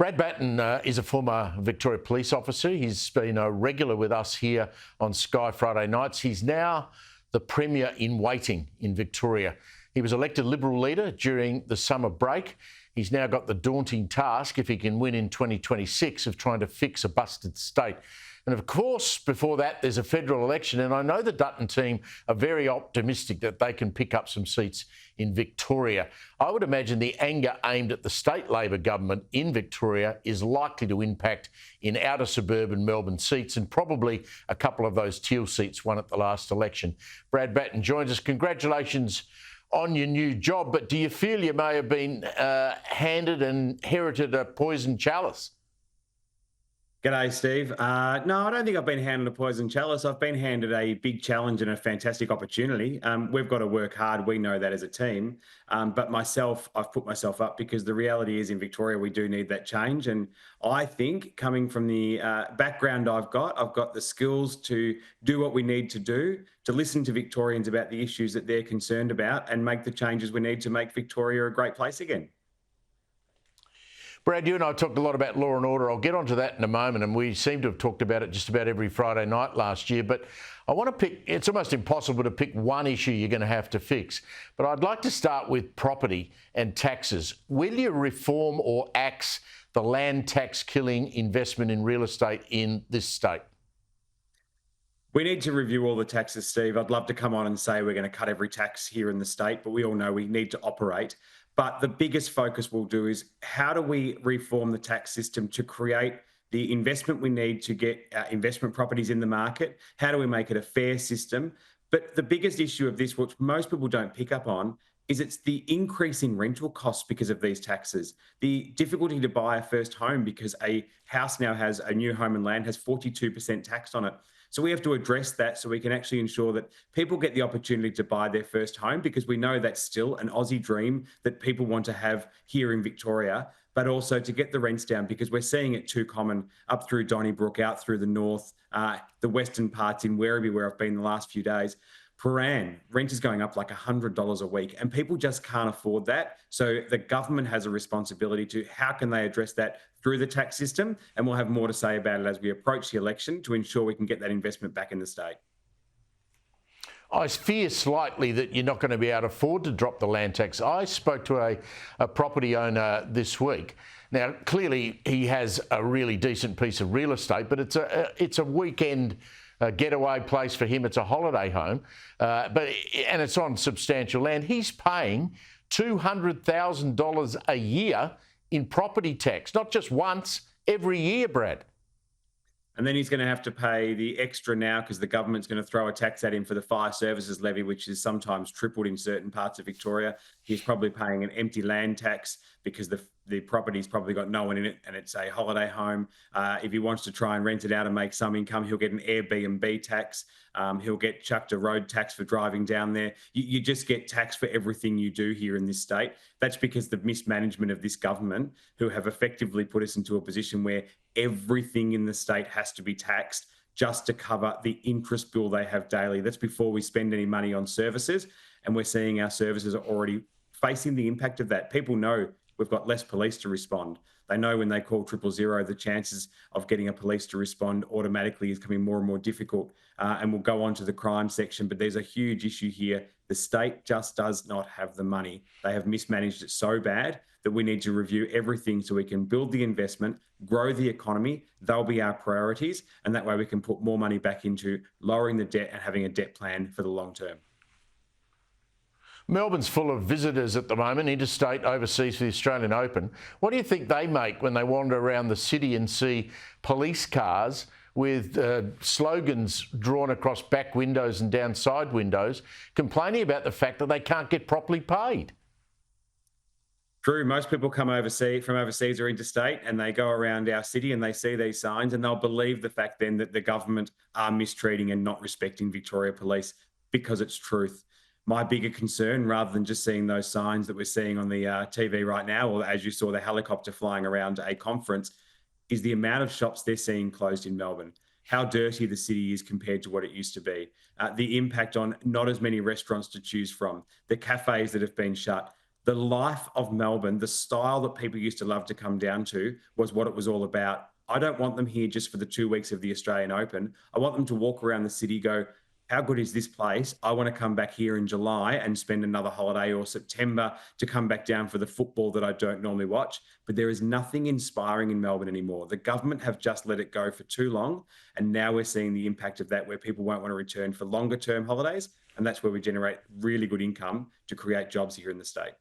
Brad Battin is a former Victoria police officer. He's been a regular with us here on Sky Friday nights. He's now the Premier in waiting in Victoria. He was elected Liberal leader during the summer break. He's now got the daunting task, if he can win in 2026, of trying to fix a busted state. And of course, before that, there's a federal election. And I know the Dutton team are very optimistic that they can pick up some seats in Victoria. I would imagine the anger aimed at the state Labor government in Victoria is likely to impact in outer suburban Melbourne seats and probably a couple of those teal seats won at the last election. Brad Battin joins us. Congratulations on your new job, but do you feel you may have been handed and inherited a poison chalice? G'day, Steve. No, I don't think I've been handed a poison chalice. I've been handed a big challenge and a fantastic opportunity. We've got to work hard. We know that as a team. But myself, I've put myself up because the reality is in Victoria, we do need that change. And I think coming from the background I've got the skills to do what we need to do, to listen to Victorians about the issues that they're concerned about and make the changes we need to make Victoria a great place again. Brad, you and I talked a lot about law and order. I'll get onto that in a moment, and we seem to have talked about it just about every Friday night last year. But I want to pick, it's almost impossible to pick one issue you're going to have to fix. But I'd like to start with property and taxes. Will you reform or axe the land tax killing investment in real estate in this state? We need to review all the taxes, Steve. I'd love to come on and say we're going to cut every tax here in the state, but we all know we need to operate. But the biggest focus we'll do is how do we reform the tax system to create the investment we need to get investment properties in the market? How do we make it a fair system? But the biggest issue of this, which most people don't pick up on, is it's the increasing rental costs because of these taxes. The difficulty to buy a first home because a house now has a new home and land has 42% tax on it. So we have to address that so we can actually ensure that people get the opportunity to buy their first home, because we know that's still an Aussie dream that people want to have here in Victoria, but also to get the rents down because we're seeing it too common up through Donnybrook, out through the north, the western parts in Werribee where I've been the last few days. Prahran, rent is going up like $100 a week and people just can't afford that. So the government has a responsibility to how can they address that through the tax system, and we'll have more to say about it as we approach the election to ensure we can get that investment back in the state. I fear slightly that you're not going to be able to afford to drop the land tax. I spoke to a property owner this week. Now, clearly he has a really decent piece of real estate, but it's a weekend getaway place for him. It's a holiday home, and it's on substantial land. He's paying $200,000 a year in property tax, not just once, every year, Brad. And then he's going to have to pay the extra now because the government's going to throw a tax at him for the fire services levy, which is sometimes tripled in certain parts of Victoria. He's probably paying an empty land tax because the property's probably got no one in it and it's a holiday home. If he wants to try and rent it out and make some income, he'll get an Airbnb tax. He'll get chucked a road tax for driving down there. You just get taxed for everything you do here in this state. That's because the mismanagement of this government, who have effectively put us into a position where everything in the state has to be taxed just to cover the interest bill they have daily. That's before we spend any money on services. And we're seeing our services are already facing the impact of that. People know we've got less police to respond. They know when they call 000, the chances of getting a police to respond automatically is becoming more and more difficult. And we'll go on to the crime section, but there's a huge issue here. The state just does not have the money. They have mismanaged it so bad that we need to review everything so we can build the investment, grow the economy. They'll be our priorities. And that way we can put more money back into lowering the debt and having a debt plan for the long term. Melbourne's full of visitors at the moment, interstate, overseas for the Australian Open. What do you think they make when they wander around the city and see police cars with slogans drawn across back windows and down side windows, complaining about the fact that they can't get properly paid? True. Most people come from overseas or interstate and they go around our city and they see these signs and they'll believe the fact then that the government are mistreating and not respecting Victoria Police because it's truth. My bigger concern, rather than just seeing those signs that we're seeing on the TV right now, or as you saw the helicopter flying around a conference, is the amount of shops they're seeing closed in Melbourne. How dirty the city is compared to what it used to be. The impact on not as many restaurants to choose from, the cafes that have been shut, The life of Melbourne, the style that people used to love to come down to, was what it was all about. I don't want them here just for the 2 weeks of the Australian Open. I want them to walk around the city, go, how good is this place? I want to come back here in July and spend another holiday, or September to come back down for the football that I don't normally watch. But there is nothing inspiring in Melbourne anymore. The government have just let it go for too long. And now we're seeing the impact of that, where people won't want to return for longer term holidays. And that's where we generate really good income to create jobs here in the state.